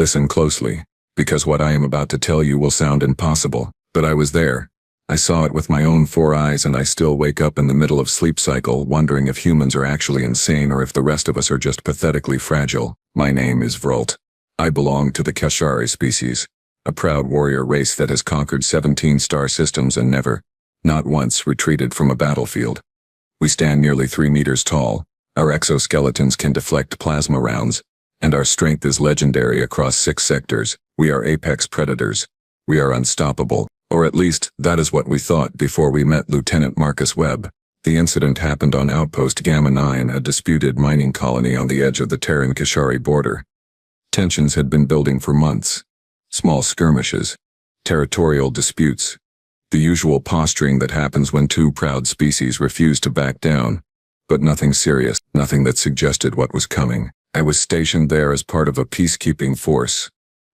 Listen closely, because what I am about to tell you will sound impossible, but I was there. I saw it with my own 4 eyes, and I still wake up in the middle of sleep cycle wondering if humans are actually insane or if the rest of us are just pathetically fragile. My name is Vrult. I belong to the Kashari species, a proud warrior race that has conquered 17 star systems and never, not once, retreated from a battlefield. We stand nearly 3 meters tall, our exoskeletons can deflect plasma rounds, and our strength is legendary across 6 sectors. We are apex predators. We are unstoppable, or at least that is what we thought before we met Lieutenant Marcus Webb. The incident happened on Outpost Gamma 9, a disputed mining colony on the edge of the Terran-Kashari border. Tensions had been building for months. Small skirmishes, territorial disputes, the usual posturing that happens when 2 proud species refuse to back down. But nothing serious, nothing that suggested what was coming. I was stationed there as part of a peacekeeping force.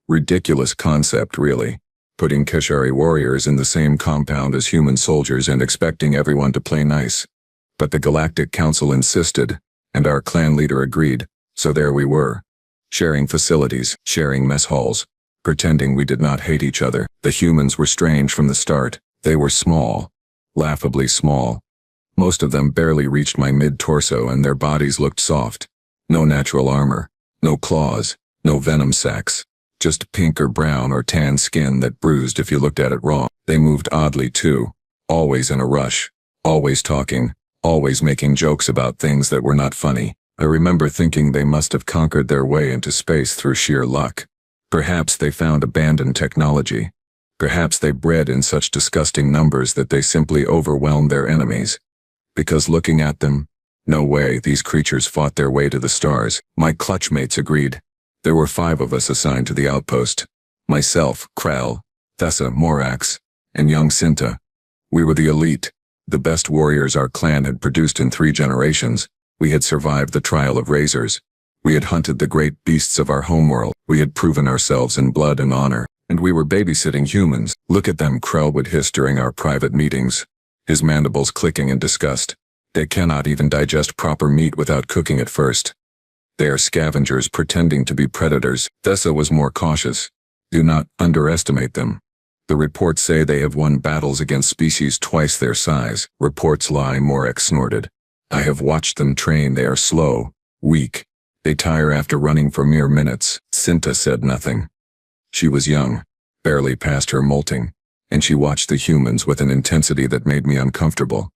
Ridiculous concept, really. Putting Kashari warriors in the same compound as human soldiers and expecting everyone to play nice. But the Galactic Council insisted, and our clan leader agreed, so there we were. Sharing facilities, sharing mess halls, pretending we did not hate each other. The humans were strange from the start. They were small, laughably small. Most of them barely reached my mid-torso, and their bodies looked soft. No natural armor, no claws, no venom sacs. Just pink or brown or tan skin that bruised if you looked at it wrong. They moved oddly too, always in a rush, always talking, always making jokes about things that were not funny. I remember thinking they must have conquered their way into space through sheer luck. Perhaps they found abandoned technology. Perhaps they bred in such disgusting numbers that they simply overwhelmed their enemies. Because looking at them, no way these creatures fought their way to the stars. My clutchmates agreed. There were 5 of us assigned to the outpost. Myself, Kral, Thessa, Morax, and young Cinta. We were the elite, the best warriors our clan had produced in 3 generations. We had survived the trial of razors. We had hunted the great beasts of our homeworld. We had proven ourselves in blood and honor. And we were babysitting humans. Look at them, Kral would hiss during our private meetings, his mandibles clicking in disgust. They cannot even digest proper meat without cooking it first. They are scavengers pretending to be predators. Thessa was more cautious. Do not underestimate them. The reports say they have won battles against species twice their size. Reports lie, Morax snorted. I have watched them train. They are slow, weak. They tire after running for mere minutes. Cinta said nothing. She was young, barely past her molting, and she watched the humans with an intensity that made me uncomfortable.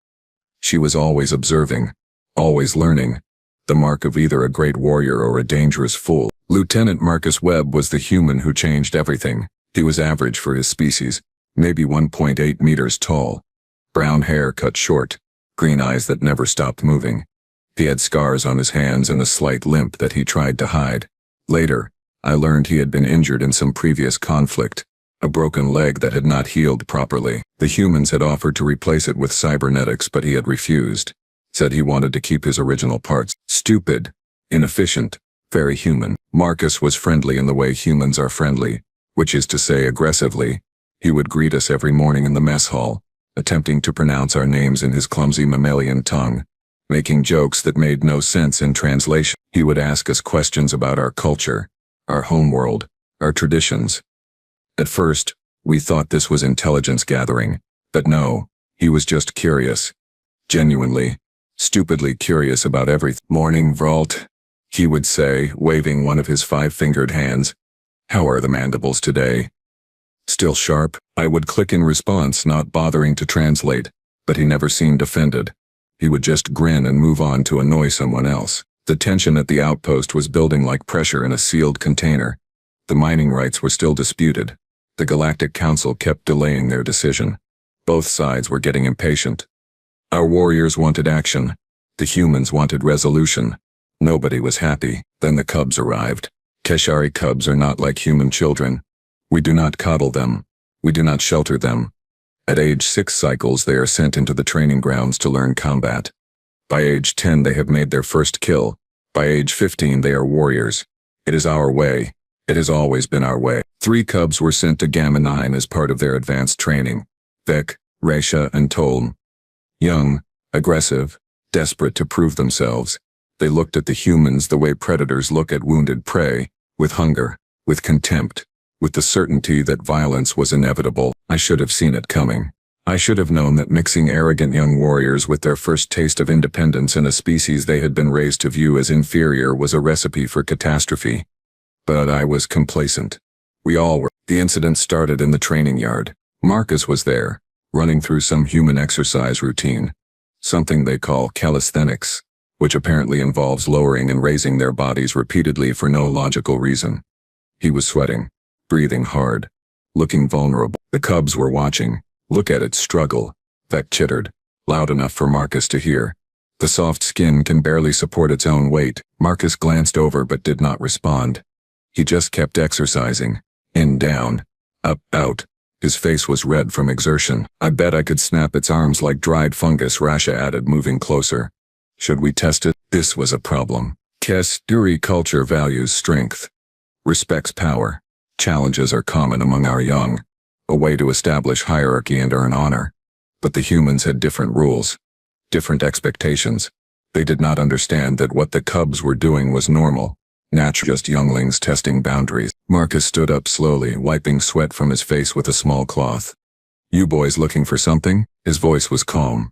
She was always observing, always learning, the mark of either a great warrior or a dangerous fool. Lieutenant Marcus Webb was the human who changed everything. He was average for his species, maybe 1.8 meters tall. Brown hair cut short, green eyes that never stopped moving. He had scars on his hands and a slight limp that he tried to hide. Later, I learned he had been injured in some previous conflict, a broken leg that had not healed properly. The humans had offered to replace it with cybernetics, but he had refused. Said he wanted to keep his original parts. Stupid, inefficient, very human. Marcus was friendly in the way humans are friendly, which is to say aggressively. He would greet us every morning in the mess hall, attempting to pronounce our names in his clumsy mammalian tongue, making jokes that made no sense in translation. He would ask us questions about our culture, our homeworld, our traditions. At first, we thought this was intelligence gathering, but no, he was just curious. Genuinely, stupidly curious about everything. Morning, Vrult, he would say, waving one of his 5-fingered hands. How are the mandibles today? Still sharp? I would click in response, not bothering to translate, but he never seemed offended. He would just grin and move on to annoy someone else. The tension at the outpost was building like pressure in a sealed container. The mining rights were still disputed. The Galactic Council kept delaying their decision. Both sides were getting impatient. Our warriors wanted action. The humans wanted resolution. Nobody was happy. Then the cubs arrived. Kashari cubs are not like human children. We do not coddle them. We do not shelter them. At age 6 cycles they are sent into the training grounds to learn combat. By age 10 they have made their first kill. By age 15 they are warriors. It is our way. It has always been our way. 3 cubs were sent to Gamma 9 as part of their advanced training. Vec, Raisha, and Tolm. Young, aggressive, desperate to prove themselves. They looked at the humans the way predators look at wounded prey, with hunger. with contempt, with the certainty that violence was inevitable. I should have seen it coming. I should have known that mixing arrogant young warriors with their first taste of independence in a species they had been raised to view as inferior was a recipe for catastrophe. But I was complacent. We all were. The incident started in the training yard. Marcus was there, running through some human exercise routine. Something they call calisthenics, which apparently involves lowering and raising their bodies repeatedly for no logical reason. He was sweating, breathing hard, looking vulnerable. The cubs were watching. Look at it struggle, Vec chittered, loud enough for Marcus to hear. The soft skin can barely support its own weight. Marcus glanced over but did not respond. He just kept exercising. In, down, up, out. His face was red from exertion. I bet I could snap its arms like dried fungus, Rasha added, moving closer. Should we test it? This was a problem. Kashari culture values strength, respects power. Challenges are common among our young. A way to establish hierarchy and earn honor. But the humans had different rules, different expectations. They did not understand that what the cubs were doing was normal, natural, just younglings testing boundaries. Marcus stood up slowly, wiping sweat from his face with a small cloth. You boys looking for something? His voice was calm.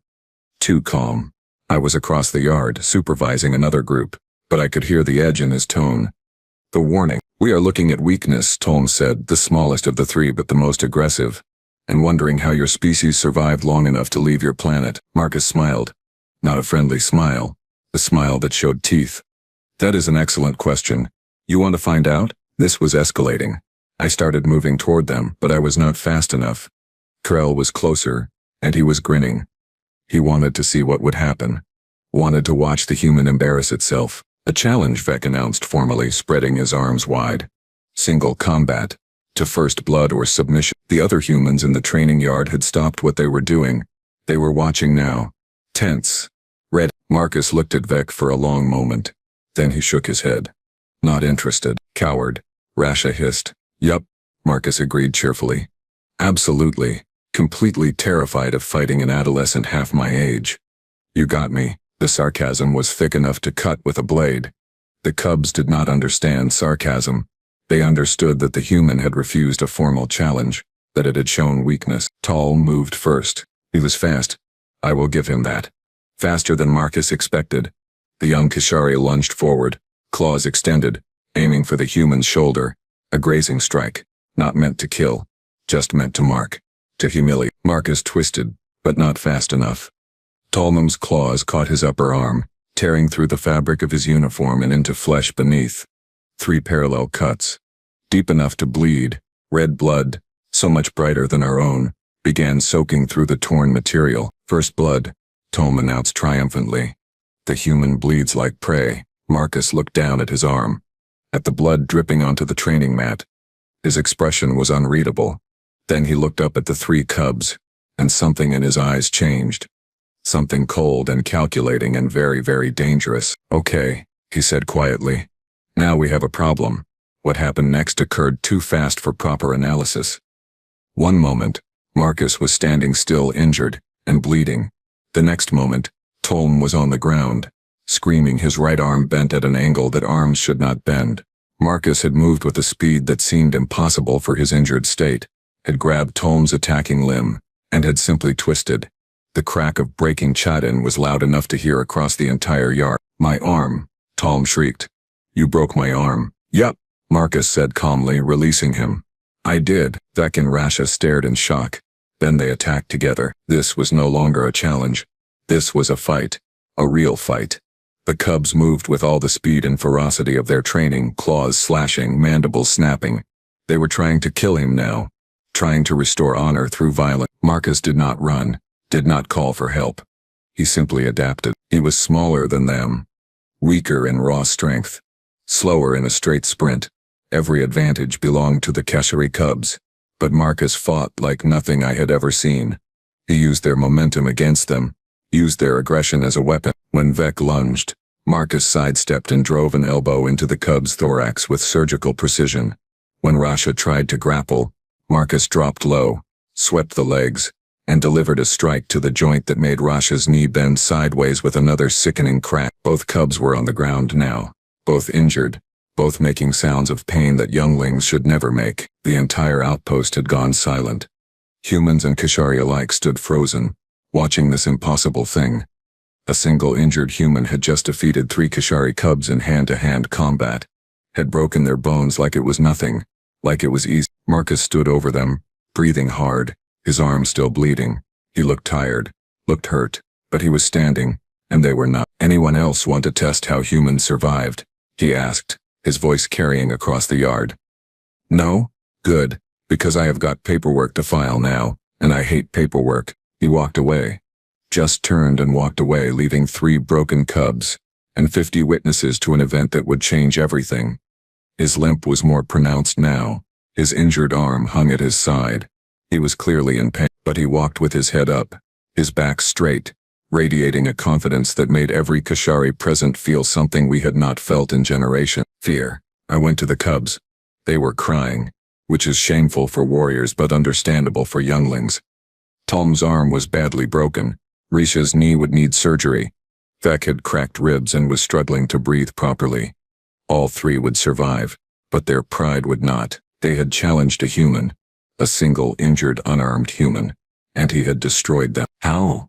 Too calm. I was across the yard, supervising another group, but I could hear the edge in his tone. The warning. We are looking at weakness, Tolm said, the smallest of the three but the most aggressive, and wondering how your species survived long enough to leave your planet. Marcus smiled. Not a friendly smile, a smile that showed teeth. That is an excellent question. You want to find out? This was escalating. I started moving toward them, but I was not fast enough. Krell was closer, and he was grinning. He wanted to see what would happen. Wanted to watch the human embarrass itself. A challenge, Vec announced formally, spreading his arms wide. Single combat. To first blood or submission. The other humans in the training yard had stopped what they were doing. They were watching now. Tense. Red. Marcus looked at Vec for a long moment. Then he shook his head. Not interested. Coward. Rasha hissed. Yup, Marcus agreed cheerfully. Absolutely. Completely terrified of fighting an adolescent half my age. You got me. The sarcasm was thick enough to cut with a blade. The cubs did not understand sarcasm. They understood that the human had refused a formal challenge, that it had shown weakness. Tall moved first. He was fast. I will give him that. Faster than Marcus expected. The young Kashari lunged forward, claws extended, aiming for the human's shoulder. A grazing strike, not meant to kill, just meant to mark, to humiliate. Marcus twisted, but not fast enough. Tolm's claws caught his upper arm, tearing through the fabric of his uniform and into flesh beneath. 3 parallel cuts, deep enough to bleed. Red blood, so much brighter than our own, began soaking through the torn material. First blood, Tolm announced triumphantly. The human bleeds like prey. Marcus looked down at his arm, at the blood dripping onto the training mat. His expression was unreadable. Then he looked up at the 3 cubs, and something in his eyes changed. Something cold and calculating and very, very dangerous. Okay, he said quietly. Now we have a problem. What happened next occurred too fast for proper analysis. One moment, Marcus was standing still, injured and bleeding. The next moment, Tolm was on the ground, screaming, his right arm bent at an angle that arms should not bend. Marcus had moved with a speed that seemed impossible for his injured state, had grabbed Tolm's attacking limb, and had simply twisted. The crack of breaking chitin was loud enough to hear across the entire yard. My arm, Tolm shrieked. You broke my arm. Yup, Marcus said calmly, releasing him. I did. Vec and Rasha stared in shock. Then they attacked together. This was no longer a challenge. This was a fight. A real fight. The cubs moved with all the speed and ferocity of their training, claws slashing, mandibles snapping. They were trying to kill him now. Trying to restore honor through violence. Marcus did not run. Did not call for help. He simply adapted. He was smaller than them. Weaker in raw strength. Slower in a straight sprint. Every advantage belonged to the Kashari cubs. But Marcus fought like nothing I had ever seen. He used their momentum against them. Used their aggression as a weapon. When Vec lunged, Marcus sidestepped and drove an elbow into the cub's thorax with surgical precision. When Rasha tried to grapple, Marcus dropped low, swept the legs, and delivered a strike to the joint that made Rasha's knee bend sideways with another sickening crack. Both cubs were on the ground now, both injured, both making sounds of pain that younglings should never make. The entire outpost had gone silent. Humans and Kashari alike stood frozen, watching this impossible thing. A single injured human had just defeated 3 Kashari cubs in hand-to-hand combat, had broken their bones like it was nothing, like it was easy. Marcus stood over them, breathing hard, his arm still bleeding. He looked tired, looked hurt, but he was standing, and they were not. Anyone else want to test how humans survived? He asked, his voice carrying across the yard. No? Good, because I have got paperwork to file now, and I hate paperwork. He walked away. Just turned and walked away, leaving 3 broken cubs, and 50 witnesses to an event that would change everything. His limp was more pronounced now. His injured arm hung at his side. He was clearly in pain, but he walked with his head up, his back straight, radiating a confidence that made every Kashari present feel something we had not felt in generations. Fear. I went to the cubs. They were crying, which is shameful for warriors but understandable for younglings. Tom's arm was badly broken. Risha's knee would need surgery. Vec had cracked ribs and was struggling to breathe properly. All 3 would survive, but their pride would not. They had challenged a human, a single injured unarmed human, and he had destroyed them. How?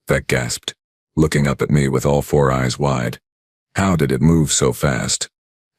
Vec gasped, looking up at me with all 4 eyes wide. How did it move so fast?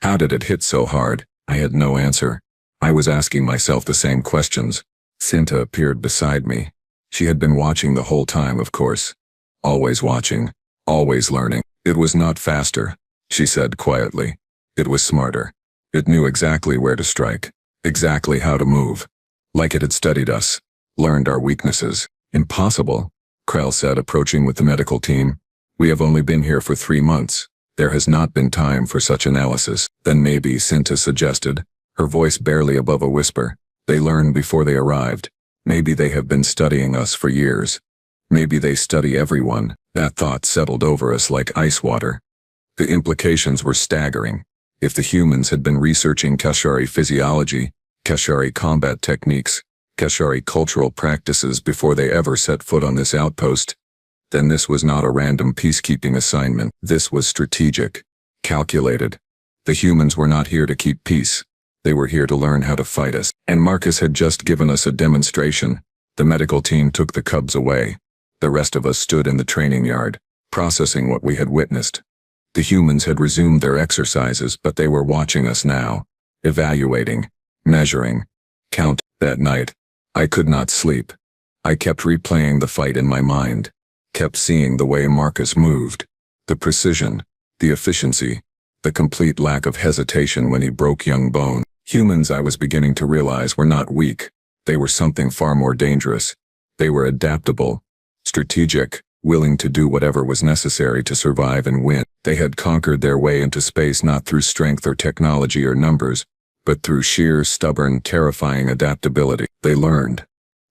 How did it hit so hard? I had no answer. I was asking myself the same questions. Cinta appeared beside me. She had been watching the whole time, of course. Always watching, always learning. It was not faster, she said quietly. It was smarter. It knew exactly where to strike, exactly how to move. Like it had studied us, learned our weaknesses. Impossible, Krell said, approaching with the medical team. We have only been here for 3 months. There has not been time for such analysis. Then maybe, Cinta suggested, her voice barely above a whisper. They learned before they arrived. Maybe they have been studying us for years. Maybe they study everyone. That thought settled over us like ice water. The implications were staggering. If the humans had been researching Kashari physiology, Kashari combat techniques, Kashari cultural practices before they ever set foot on this outpost, then this was not a random peacekeeping assignment. This was strategic, calculated. The humans were not here to keep peace. They were here to learn how to fight us. And Marcus had just given us a demonstration. The medical team took the cubs away. The rest of us stood in the training yard, processing what we had witnessed. The humans had resumed their exercises, but they were watching us now, evaluating, measuring, counting. That night, I could not sleep. I kept replaying the fight in my mind, kept seeing the way Marcus moved, the precision, the efficiency, the complete lack of hesitation when he broke young bone. Humans, I was beginning to realize, were not weak. They were something far more dangerous. They were adaptable, strategic, willing to do whatever was necessary to survive and win. They had conquered their way into space not through strength or technology or numbers, but through sheer, stubborn, terrifying adaptability. They learned.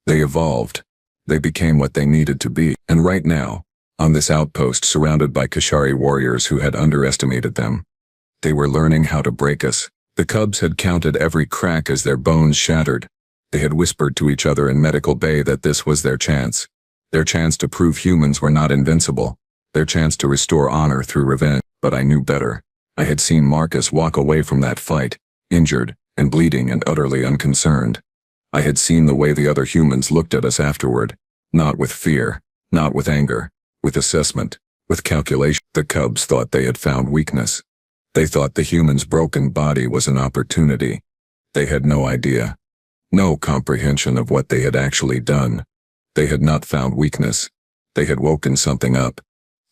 They evolved. They became what they needed to be. And right now, on this outpost surrounded by Kashari warriors who had underestimated them, they were learning how to break us. The cubs had counted every crack as their bones shattered. They had whispered to each other in medical bay that this was their chance to prove humans were not invincible, their chance to restore honor through revenge. But I knew better. I had seen Marcus walk away from that fight, injured and bleeding and utterly unconcerned. I had seen the way the other humans looked at us afterward, not with fear, not with anger, with assessment, with calculation. The cubs thought they had found weakness. They thought the human's broken body was an opportunity. They had no idea, no comprehension of what they had actually done. They had not found weakness. They had woken something up,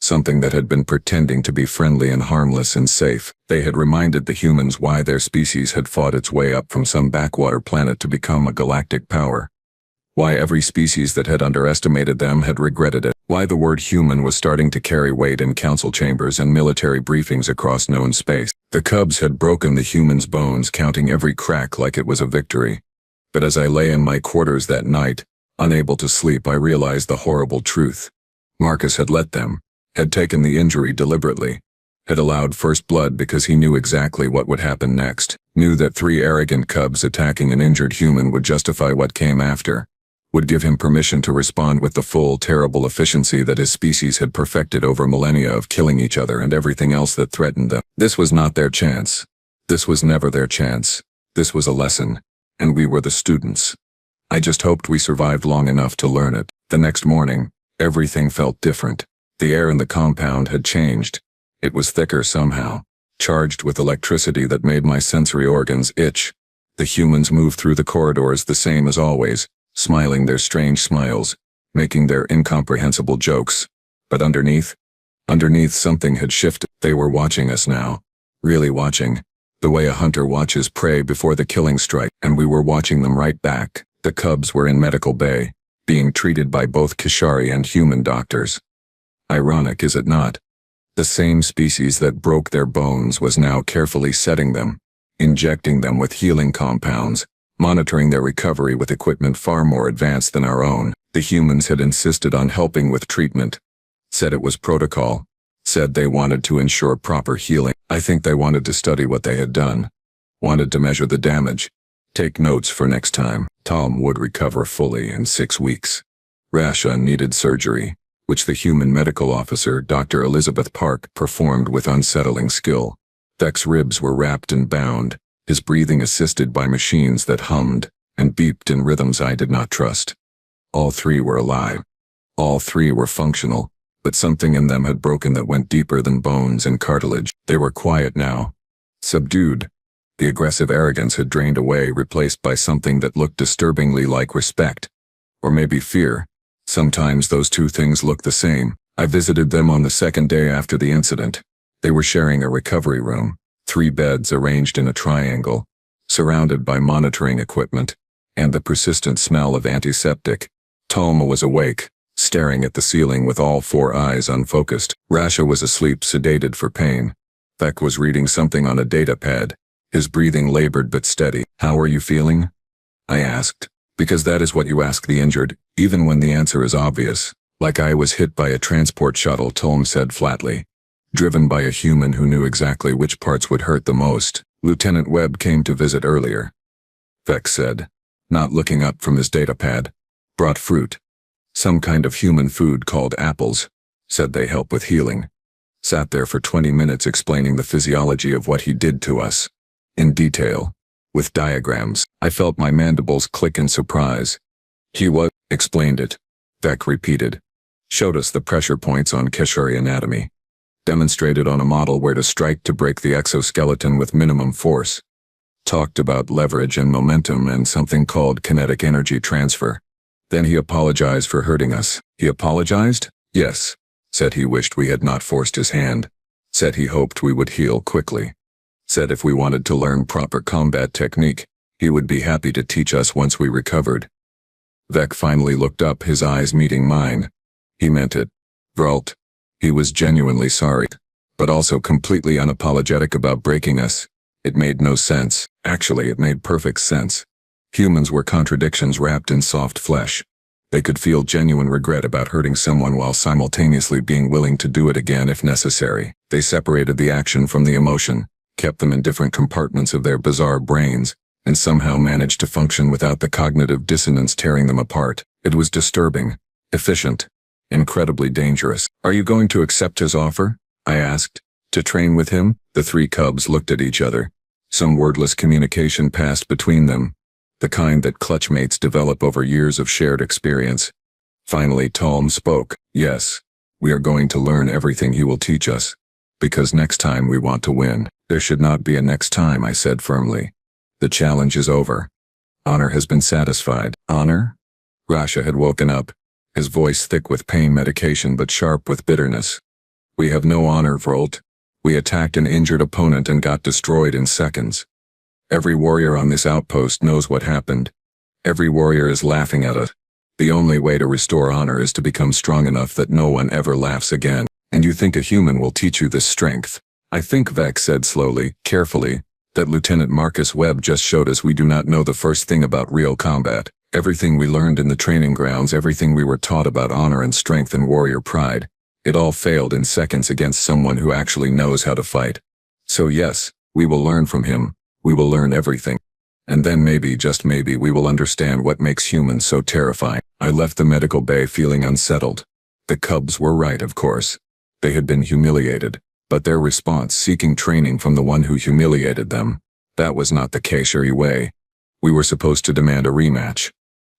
something that had been pretending to be friendly and harmless and safe. They had reminded the humans why their species had fought its way up from some backwater planet to become a galactic power. Why every species that had underestimated them had regretted it. Why the word human was starting to carry weight in council chambers and military briefings across known space. The cubs had broken the humans' bones, counting every crack like it was a victory. But as I lay in my quarters that night, unable to sleep, I realized the horrible truth. Marcus had let them, had taken the injury deliberately, had allowed first blood because he knew exactly what would happen next, knew that 3 arrogant cubs attacking an injured human would justify what came after, would give him permission to respond with the full, terrible efficiency that his species had perfected over millennia of killing each other and everything else that threatened them. This was not their chance. This was never their chance. This was a lesson. And we were the students. I just hoped we survived long enough to learn it. The next morning, everything felt different. The air in the compound had changed. It was thicker somehow, charged with electricity that made my sensory organs itch. The humans moved through the corridors the same as always, smiling their strange smiles, making their incomprehensible jokes. But underneath something had shifted. They were watching us now. Really watching. The way a hunter watches prey before the killing strike, and we were watching them right back. The cubs were in medical bay, being treated by both Kashari and human doctors. Ironic, is it not? The same species that broke their bones was now carefully setting them, injecting them with healing compounds, monitoring their recovery with equipment far more advanced than our own. The humans had insisted on helping with treatment. Said it was protocol. Said they wanted to ensure proper healing. I think they wanted to study what they had done. Wanted to measure the damage. Take notes for next time. Tom would recover fully in 6 weeks. Rasha needed surgery, which the human medical officer, Dr. Elizabeth Park, performed with unsettling skill. Vec's ribs were wrapped and bound, his breathing assisted by machines that hummed and beeped in rhythms I did not trust. All 3 were alive. All 3 were functional, but something in them had broken that went deeper than bones and cartilage. They were quiet now. Subdued. The aggressive arrogance had drained away, replaced by something that looked disturbingly like respect. Or maybe fear. Sometimes those two things look the same. I visited them on the second day after the incident. They were sharing a recovery room, 3 beds arranged in a triangle, surrounded by monitoring equipment, and the persistent smell of antiseptic. Tolma was awake, staring at the ceiling with all 4 eyes unfocused. Rasha was asleep, sedated for pain. Vec was reading something on a datapad, his breathing labored but steady. "How are you feeling?" I asked, because that is what you ask the injured, even when the answer is obvious. "Like I was hit by a transport shuttle," Tolm said flatly. "Driven by a human who knew exactly which parts would hurt the most. Lieutenant Webb came to visit earlier," Vec said, not looking up from his datapad. "Brought fruit. Some kind of human food called apples. Said they help with healing." Sat there for 20 minutes explaining the physiology of what he did to us. In detail. With diagrams. I felt my mandibles click in surprise. Explained it. Vec repeated. Showed us the pressure points on Kashari anatomy. Demonstrated on a model where to strike to break the exoskeleton with minimum force. Talked about leverage and momentum and something called kinetic energy transfer. Then he apologized for hurting us. He apologized? Yes. Said he wished we had not forced his hand. Said he hoped we would heal quickly. Said if we wanted to learn proper combat technique, he would be happy to teach us once we recovered. Vec finally looked up, his eyes meeting mine. He meant it. Vralt. He was genuinely sorry, but also completely unapologetic about breaking us. It made no sense. Actually, it made perfect sense. Humans were contradictions wrapped in soft flesh. They could feel genuine regret about hurting someone while simultaneously being willing to do it again if necessary. They separated the action from the emotion, kept them in different compartments of their bizarre brains, and somehow managed to function without the cognitive dissonance tearing them apart. It was disturbing, efficient, incredibly dangerous. "Are you going to accept his offer?" I asked. "To train with him?" The 3 cubs looked at each other. Some wordless communication passed between them, the kind that clutchmates develop over years of shared experience. Finally Tolm spoke. "Yes, we are going to learn everything he will teach us. Because next time we want to win." "There should not be a next time," I said firmly. "The challenge is over. Honor has been satisfied." "Honor?" Rasha had woken up, his voice thick with pain medication but sharp with bitterness. "We have no honor, Vralt. We attacked an injured opponent and got destroyed in seconds. Every warrior on this outpost knows what happened. Every warrior is laughing at it. The only way to restore honor is to become strong enough that no one ever laughs again. And you think a human will teach you this strength?" "I think," Vec said slowly, carefully, "that Lieutenant Marcus Webb just showed us we do not know the first thing about real combat. Everything we learned in the training grounds, everything we were taught about honor and strength and warrior pride, it all failed in seconds against someone who actually knows how to fight. So yes, we will learn from him. We will learn everything. And then maybe, just maybe, we will understand what makes humans so terrifying." I left the medical bay feeling unsettled. The cubs were right, of course. They had been humiliated. but their response seeking training from the one who humiliated them. That was not the Kashari way. We were supposed to demand a rematch.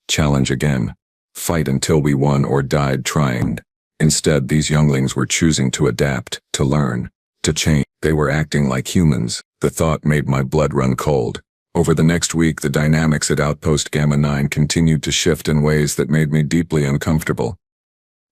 Challenge again. Fight until we won or died trying. Instead, these younglings were choosing to adapt, to learn, to change. They were acting like humans. The thought made my blood run cold. Over the next week, the dynamics at Outpost Gamma 9 continued to shift in ways that made me deeply uncomfortable.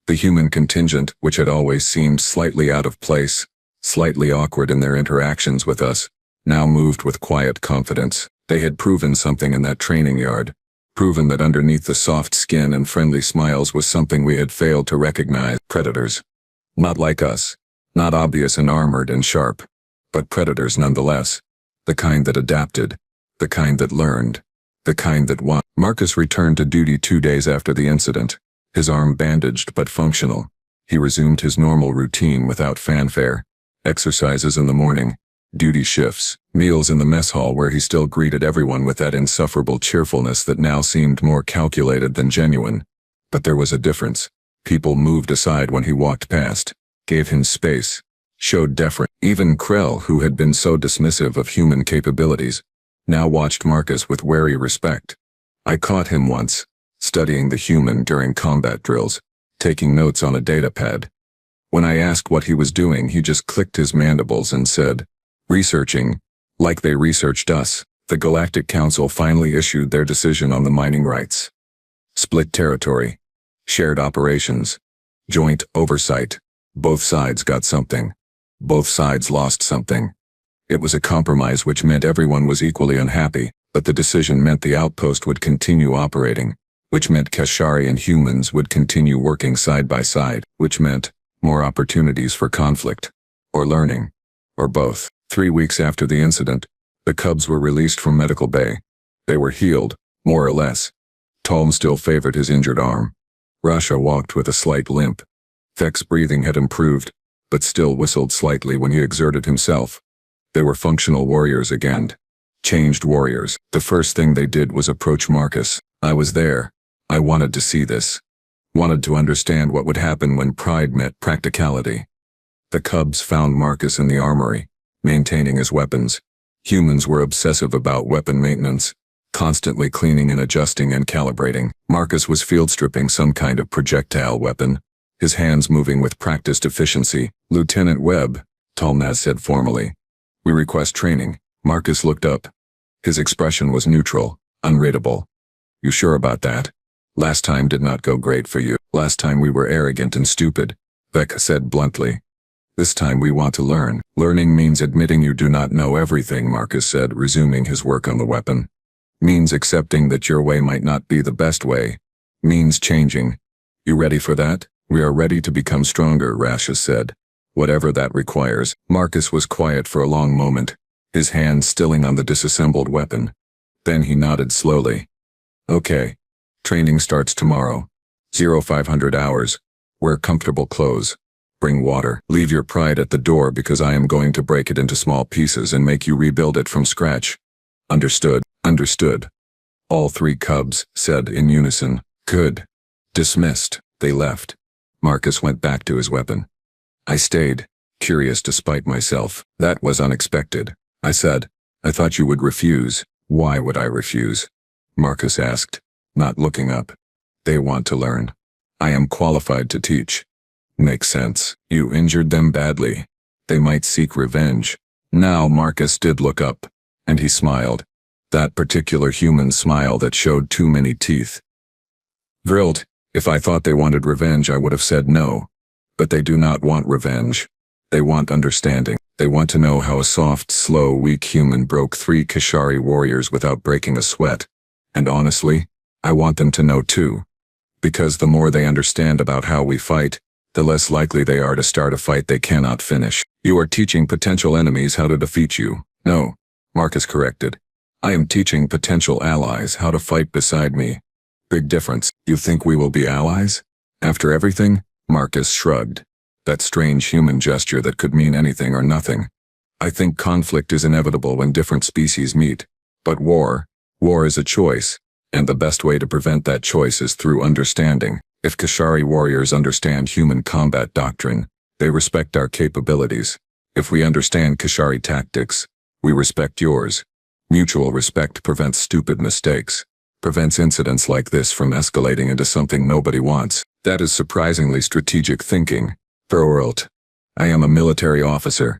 The human contingent, which had always seemed slightly out of place, slightly awkward in their interactions with us, now moved with quiet confidence. They had proven something in that training yard. Proven that underneath the soft skin and friendly smiles was something we had failed to recognize. Predators. Not like us. Not obvious and armored and sharp. But predators nonetheless. The kind that adapted. The kind that learned. The kind that won. Marcus returned to duty 2 days after the incident. His arm bandaged but functional. He resumed his normal routine without fanfare. Exercises in the morning. Duty shifts, meals in the mess hall where he still greeted everyone with that insufferable cheerfulness that now seemed more calculated than genuine. But there was a difference. People moved aside when he walked past, gave him space, showed deference. Even Krell, who had been so dismissive of human capabilities, now watched Marcus with wary respect. I caught him once, studying the human during combat drills, taking notes on a datapad. When I asked what he was doing, he just clicked his mandibles and said, researching, like they researched us. The Galactic Council finally issued their decision on the mining rights. Split territory. Shared operations. Joint oversight. Both sides got something. Both sides lost something. It was a compromise which meant everyone was equally unhappy, but the decision meant the outpost would continue operating, which meant Kashari and humans would continue working side by side, which meant more opportunities for conflict, or learning, or both. 3 weeks after the incident, the cubs were released from medical bay. They were healed, more or less. Tom still favored his injured arm. Rasha walked with a slight limp. Thek's breathing had improved, but still whistled slightly when he exerted himself. They were functional warriors again. Changed warriors. The first thing they did was approach Marcus. I was there. I wanted to see this. Wanted to understand what would happen when pride met practicality. The cubs found Marcus in the armory, maintaining his weapons. Humans were obsessive about weapon maintenance, constantly cleaning and adjusting and calibrating. Marcus was field stripping some kind of projectile weapon, his hands moving with practiced efficiency. Lieutenant Webb, Talnaz said formally. We request training. Marcus looked up. His expression was neutral, unreadable. You sure about that? Last time did not go great for you. Last time we were arrogant and stupid, Becca said bluntly. This time we want to learn. Learning means admitting you do not know everything, Marcus said, resuming his work on the weapon. Means accepting that your way might not be the best way. Means changing. You ready for that? We are ready to become stronger, Rasha said. Whatever that requires. Marcus was quiet for a long moment, his hand stilling on the disassembled weapon. Then he nodded slowly. Okay. Training starts tomorrow. 0500 hours. Wear comfortable clothes. Bring water. Leave your pride at the door because I am going to break it into small pieces and make you rebuild it from scratch. Understood. Understood. All 3 cubs said in unison. Good. Dismissed. They left. Marcus went back to his weapon. I stayed, curious despite myself. That was unexpected. I said, I thought you would refuse. Why would I refuse? Marcus asked, not looking up. They want to learn. I am qualified to teach. Makes sense. You injured them badly. They might seek revenge. Now Marcus did look up, and he smiled. That particular human smile that showed too many teeth. Vrilt, if I thought they wanted revenge I would have said no. But they do not want revenge. They want understanding. They want to know how a soft, slow, weak human broke 3 Kashari warriors without breaking a sweat. And honestly, I want them to know too. Because the more they understand about how we fight, the less likely they are to start a fight they cannot finish. You are teaching potential enemies how to defeat you. No, Marcus corrected. I am teaching potential allies how to fight beside me. Big difference. You think we will be allies? After everything? Marcus shrugged. That strange human gesture that could mean anything or nothing. I think conflict is inevitable when different species meet. But war is a choice, and the best way to prevent that choice is through understanding. If Kashari warriors understand human combat doctrine, they respect our capabilities. If we understand Kashari tactics, we respect yours. Mutual respect prevents stupid mistakes, prevents incidents like this from escalating into something nobody wants. That is surprisingly strategic thinking. Deathworlds. I am a military officer.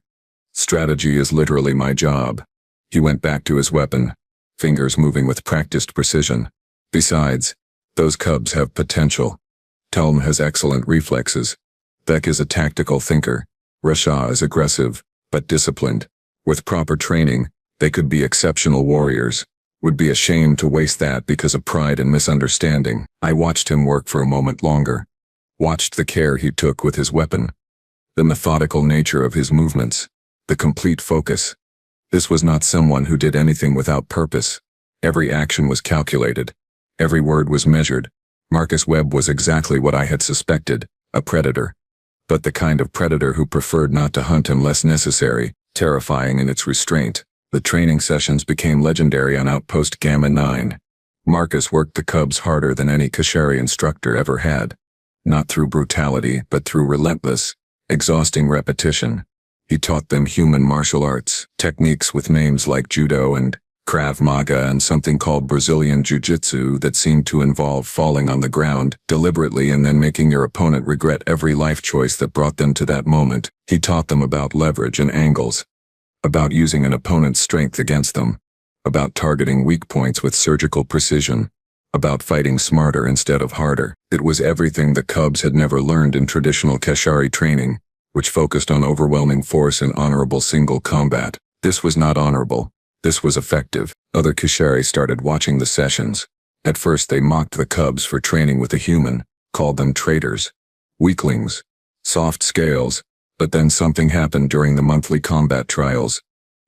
Strategy is literally my job. He went back to his weapon, fingers moving with practiced precision. Besides, those cubs have potential. Telm has excellent reflexes. Beck is a tactical thinker. Rasha is aggressive, but disciplined. With proper training, they could be exceptional warriors. Would be ashamed to waste that because of pride and misunderstanding. I watched him work for a moment longer. Watched the care he took with his weapon. The methodical nature of his movements. The complete focus. This was not someone who did anything without purpose. Every action was calculated. Every word was measured. Marcus Webb was exactly what I had suspected, a predator. But the kind of predator who preferred not to hunt unless necessary, terrifying in its restraint. The training sessions became legendary on Outpost Gamma 9. Marcus worked the cubs harder than any Kashari instructor ever had. Not through brutality, but through relentless, exhausting repetition. He taught them human martial arts, techniques with names like Judo and Krav Maga and something called Brazilian Jiu-Jitsu that seemed to involve falling on the ground deliberately and then making your opponent regret every life choice that brought them to that moment. He taught them about leverage and angles, about using an opponent's strength against them, about targeting weak points with surgical precision, about fighting smarter instead of harder. It was everything the cubs had never learned in traditional Kashari training, which focused on overwhelming force and honorable single combat. This was not honorable. This was effective. Other Kashari started watching the sessions. At first they mocked the cubs for training with a human, called them traitors, weaklings, soft scales, but then something happened during the monthly combat trials.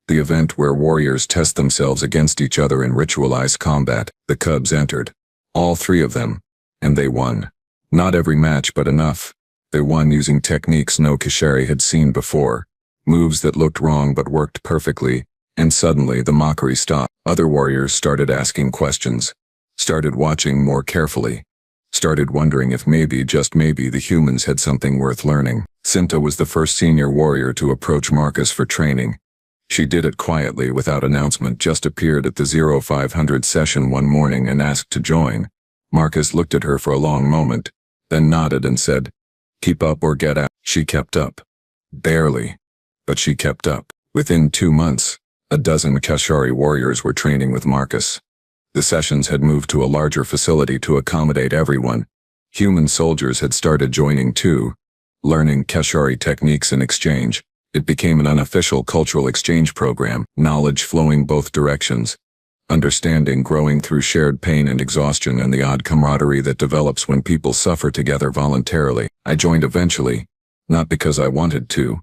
The event where warriors test themselves against each other in ritualized combat. The cubs entered. All three of them. And they won. Not every match, but enough. They won using techniques no Kashari had seen before. Moves that looked wrong but worked perfectly. And suddenly the mockery stopped. Other warriors started asking questions. Started watching more carefully. Started wondering if maybe, just maybe, the humans had something worth learning. Cinta was the first senior warrior to approach Marcus for training. She did it quietly without announcement, just appeared at the 0500 session one morning and asked to join. Marcus looked at her for a long moment, then nodded and said, "Keep up or get out." She kept up. Barely. But she kept up. Within 2 months, a dozen Kashari warriors were training with Marcus. The sessions had moved to a larger facility to accommodate everyone. Human soldiers had started joining too, learning Kashari techniques in exchange. It became an unofficial cultural exchange program, knowledge flowing both directions. Understanding growing through shared pain and exhaustion and the odd camaraderie that develops when people suffer together voluntarily. I joined eventually, not because I wanted to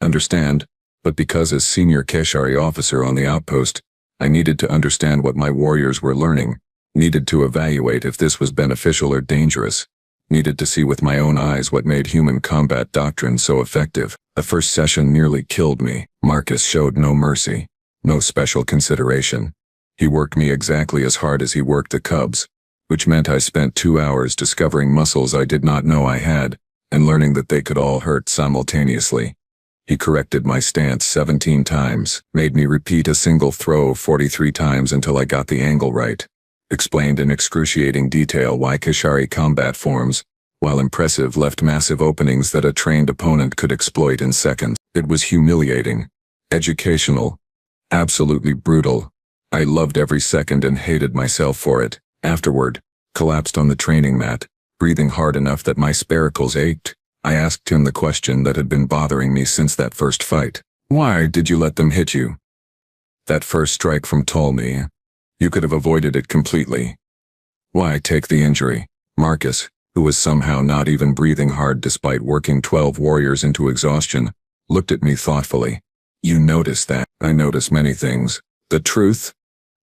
understand, but because as senior Kashari officer on the outpost, I needed to understand what my warriors were learning, needed to evaluate if this was beneficial or dangerous, needed to see with my own eyes what made human combat doctrine so effective. The first session nearly killed me. Marcus showed no mercy, no special consideration. He worked me exactly as hard as he worked the cubs, which meant I spent 2 hours discovering muscles I did not know I had, and learning that they could all hurt simultaneously. He corrected my stance 17 times, made me repeat a single throw 43 times until I got the angle right, explained in excruciating detail why Kashari combat forms, while impressive, left massive openings that a trained opponent could exploit in seconds. It was humiliating, educational, absolutely brutal. I loved every second and hated myself for it. Afterward, collapsed on the training mat, breathing hard enough that my spiracles ached. I asked him the question that had been bothering me since that first fight. Why did you let them hit you? That first strike from Ptolemy. You could have avoided it completely. Why take the injury? Marcus, who was somehow not even breathing hard despite working 12 warriors into exhaustion, looked at me thoughtfully. You noticed that? I noticed many things. The truth?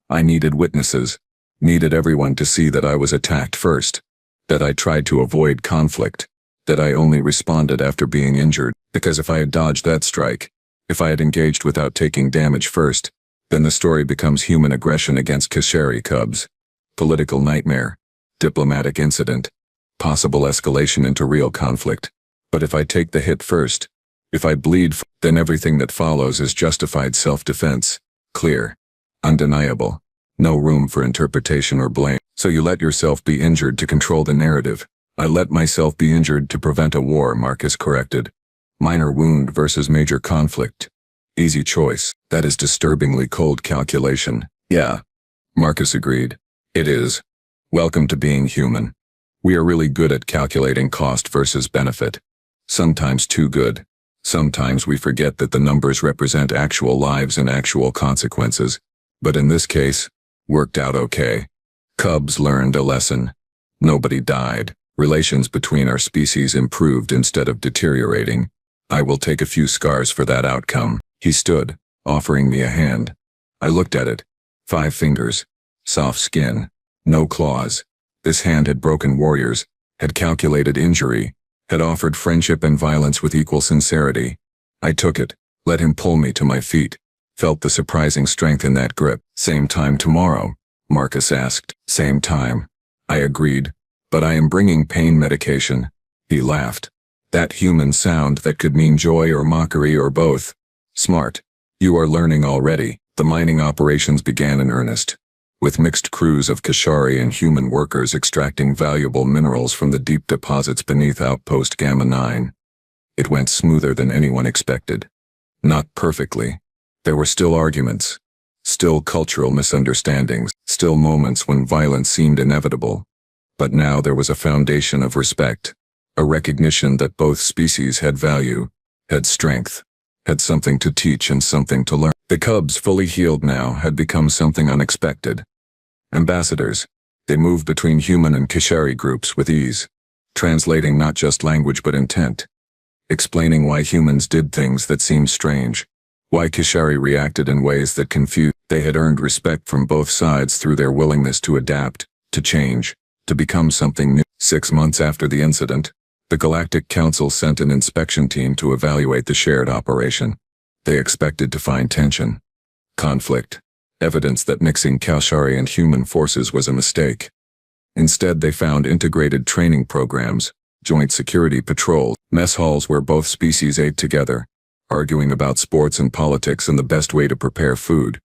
I needed witnesses. Needed everyone to see that I was attacked first. That I tried to avoid conflict. That I only responded after being injured, because if I had dodged that strike, if I had engaged without taking damage first, then the story becomes human aggression against Kashari cubs, political nightmare, diplomatic incident, possible escalation into real conflict. But if I take the hit first, If I bleed, then everything that follows is justified self-defense. Clear. Undeniable. No room for interpretation or blame. So you let yourself be injured to control the narrative. I let myself be injured to prevent a war, Marcus corrected. Minor wound versus major conflict. Easy choice. That is disturbingly cold calculation. Yeah. Marcus agreed. It is. Welcome to being human. We are really good at calculating cost versus benefit. Sometimes too good. Sometimes we forget that the numbers represent actual lives and actual consequences. But in this case, worked out okay. Cubs learned a lesson. Nobody died. Relations between our species improved instead of deteriorating. I will take a few scars for that outcome. He stood, offering me a hand. I looked at it. 5 fingers. Soft skin. No claws. This hand had broken warriors, had calculated injury, had offered friendship and violence with equal sincerity. I took it, let him pull me to my feet. Felt the surprising strength in that grip. Same time tomorrow? Marcus asked. Same time. I agreed. But I am bringing pain medication. He laughed. That human sound that could mean joy or mockery or both. Smart. You are learning already. The mining operations began in earnest, with mixed crews of Kashari and human workers extracting valuable minerals from the deep deposits beneath outpost Gamma 9. It went smoother than anyone expected. Not perfectly. There were still arguments, still cultural misunderstandings, still moments when violence seemed inevitable. But now there was a foundation of respect, a recognition that both species had value, had strength, had something to teach and something to learn. The cubs, fully healed now, had become something unexpected. Ambassadors. They moved between human and Kashari groups with ease, translating not just language but intent, explaining why humans did things that seemed strange, why Kashari reacted in ways that confused. They had earned respect from both sides through their willingness to adapt, to change, to become something new. 6 months after the incident, the Galactic Council sent an inspection team to evaluate the shared operation. They expected to find tension, conflict, evidence that mixing Kashari and human forces was a mistake. Instead, they found integrated training programs, joint security patrols, mess halls where both species ate together, arguing about sports and politics and the best way to prepare food.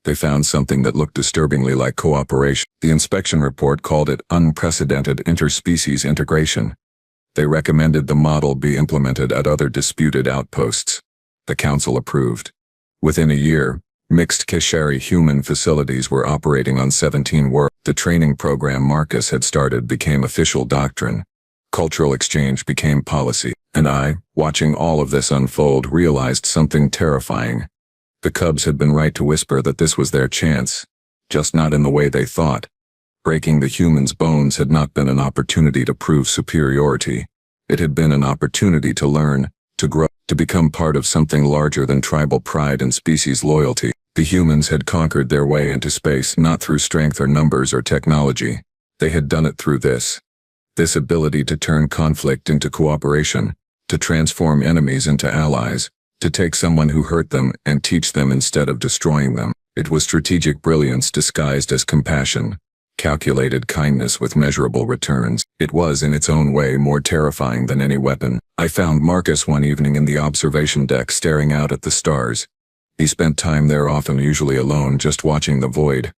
They found something that looked disturbingly like cooperation. The inspection report called it unprecedented interspecies integration. They recommended the model be implemented at other disputed outposts. The council approved. Within a year, mixed Kashari human facilities were operating on 17 worlds. The training program Marcus had started became official doctrine. Cultural exchange became policy. And I, watching all of this unfold, realized something terrifying. The cubs had been right to whisper that this was their chance, just not in the way they thought. Breaking the humans' bones had not been an opportunity to prove superiority. It had been an opportunity to learn, to grow, to become part of something larger than tribal pride and species loyalty. The humans had conquered their way into space not through strength or numbers or technology. They had done it through this ability to turn conflict into cooperation, to transform enemies into allies, to take someone who hurt them and teach them instead of destroying them. It was strategic brilliance disguised as compassion, calculated kindness with measurable returns. It was in its own way more terrifying than any weapon. I found Marcus one evening in the observation deck staring out at the stars. He spent time there often, usually alone, just watching the void.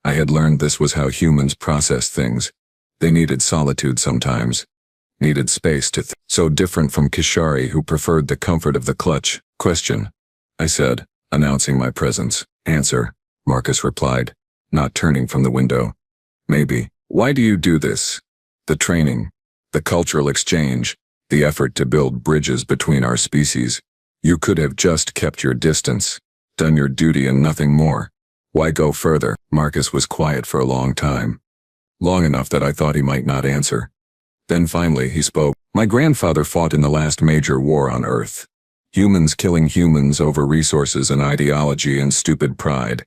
I had learned this was how humans process things. They needed solitude sometimes. Needed space to so different from Kashari, who preferred the comfort of the clutch. Question, I said, announcing my presence. Answer, Marcus replied, not turning from the window. Maybe. Why do you do this? The training, the cultural exchange, the effort to build bridges between our species. You could have just kept your distance, done your duty and nothing more. Why go further? Marcus was quiet for a long time. Long enough that I thought he might not answer. Then finally he spoke. My grandfather fought in the last major war on Earth. Humans killing humans over resources and ideology and stupid pride.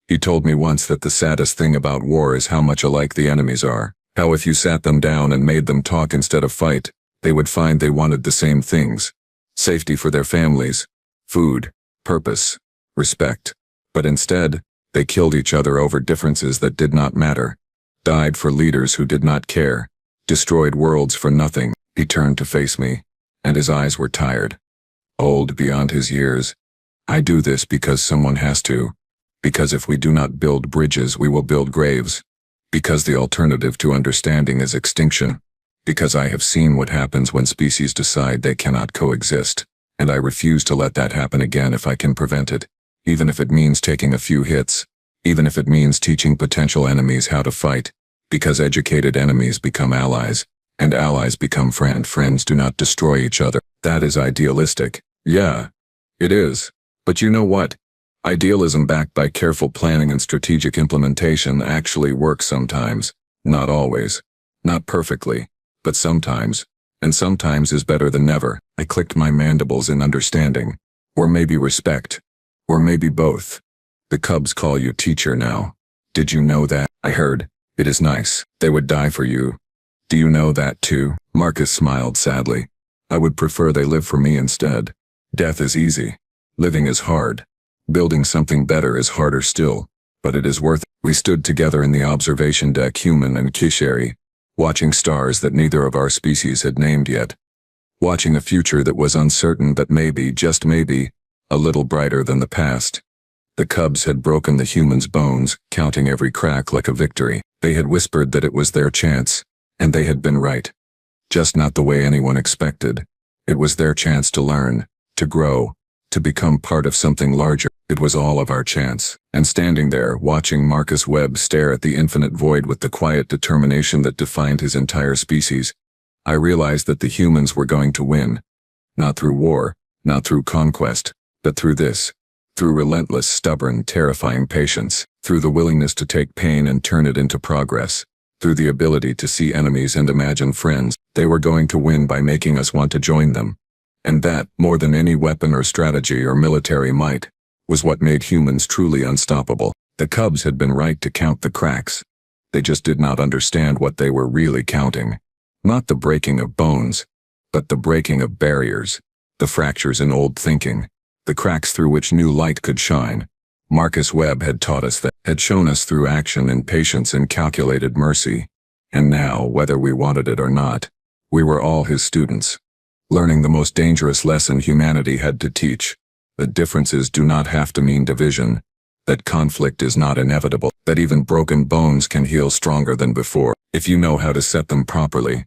He told me once that the saddest thing about war is how much alike the enemies are. How if you sat them down and made them talk instead of fight, they would find they wanted the same things. Safety for their families, food, purpose, respect. But instead, they killed each other over differences that did not matter. Died for leaders who did not care. Destroyed worlds for nothing. He turned to face me, and his eyes were tired. old beyond his years. I do this because someone has to. Because if we do not build bridges, we will build graves. Because the alternative to understanding is extinction. Because I have seen what happens when species decide they cannot coexist, and I refuse to let that happen again if I can prevent it, even if it means taking a few hits, even if it means teaching potential enemies how to fight, because educated enemies become allies, and allies become friends do not destroy each other. That is idealistic. Yeah, it is. But you know what? Idealism backed by careful planning and strategic implementation actually works sometimes. Not always. Not perfectly. But sometimes. And sometimes is better than never. I clicked my mandibles in understanding. Or maybe respect. Or maybe both. The cubs call you teacher now. Did you know that? I heard. It is nice. They would die for you. Do you know that too? Marcus smiled sadly. I would prefer they live for me instead. Death is easy. Living is hard. Building something better is harder still. But it is worth it. We stood together in the observation deck, human and Kashari, watching stars that neither of our species had named yet. Watching a future that was uncertain but maybe, just maybe, a little brighter than the past. The cubs had broken the humans' bones, counting every crack like a victory. They had whispered that it was their chance, and they had been right. Just not the way anyone expected. It was their chance to learn, to grow, to become part of something larger. It was all of our chance. And standing there, watching Marcus Webb stare at the infinite void with the quiet determination that defined his entire species, I realized that the humans were going to win. Not through war, not through conquest, but through this. Through relentless, stubborn, terrifying patience. Through the willingness to take pain and turn it into progress. Through the ability to see enemies and imagine friends. They were going to win by making us want to join them. And that, more than any weapon or strategy or military might, was what made humans truly unstoppable. The cubs had been right to count the cracks. They just did not understand what they were really counting. Not the breaking of bones, but the breaking of barriers, the fractures in old thinking, the cracks through which new light could shine. Marcus Webb had taught us that, had shown us through action and patience and calculated mercy. And now, whether we wanted it or not, we were all his students, learning the most dangerous lesson humanity had to teach. That differences do not have to mean division, that conflict is not inevitable, that even broken bones can heal stronger than before, if you know how to set them properly.